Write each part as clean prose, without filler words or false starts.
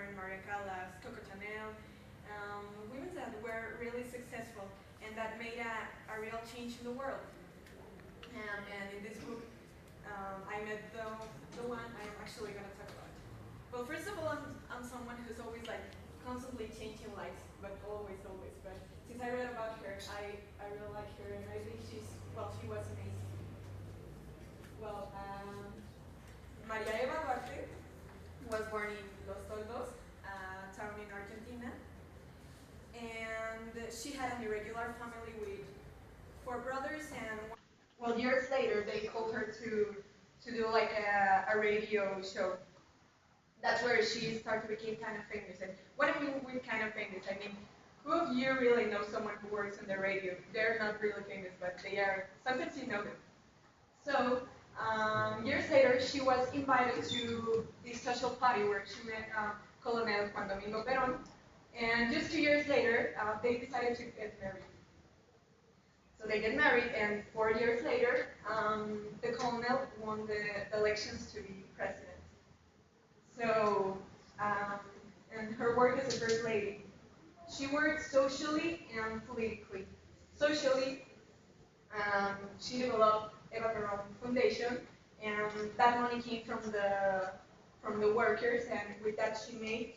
Warren, Maria Callas, Coco Chanel, women that were really successful and that made a real change in the world. And in this book, I met the one I'm actually going to talk about. Well, first of all, I'm someone who's always like constantly changing lives, but always. But since I read about her, I really like her, and I think she was amazing. Well, Maria Eva Duarte was born in Los Toldos, a town in Argentina, and she had an irregular family with 4 brothers and well, years later they called her to do like a radio show. That's where she started to become kind of famous. And what I mean with kind of famous, I mean, who of you really know someone who works on the radio? They're not really famous, but they are. Sometimes you know them. So years later, she was invited to this social party where she met Colonel Juan Domingo Perón. And just 2 years later, they decided to get married. So they get married, and 4 years later, the colonel won the elections to be president. So, and her work as a first lady, she worked socially and politically. Socially, she developed Eva Perón Foundation, and that money came from the workers, and with that she made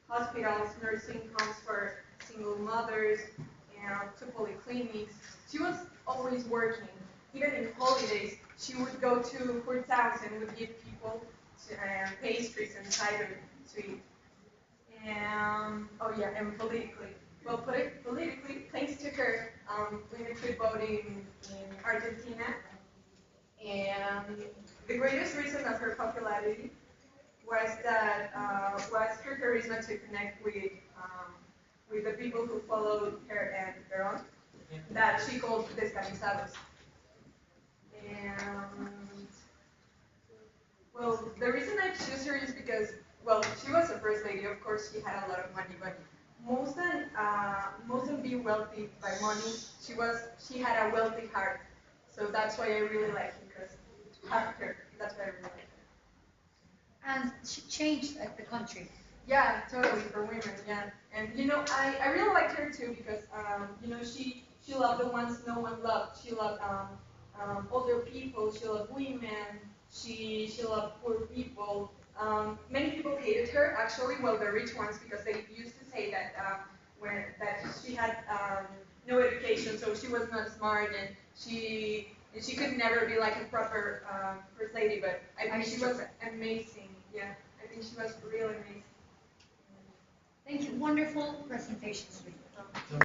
hospitals, nursing homes for single mothers, and to polyclinics. She was always working. Even in holidays, she would go to her towns and would give people pastries and cider to eat. And oh yeah, and politically. Well, politically, thanks to her, women could vote in Argentina. And the greatest reason of her popularity was that was her charisma to connect with the people who followed her and Perón, that she called descamisados. And well, the reason I choose her is because well, she was a first lady. Of course, she had a lot of money, but most than being wealthy by money, she had a wealthy heart. So that's why I really like her because her. That's why I really like her. And she changed like the country. Yeah, totally for women. Yeah, and I really liked her too because she loved the ones no one loved. She loved older people. She loved women. She loved poor people. Many people hated her actually. Well, the rich ones because they used to say that that she had no education, so she was not smart and she could never be like a proper first lady. But I think she was amazing. Yeah, I think she was really amazing. Thank you. Wonderful presentation, sweetie.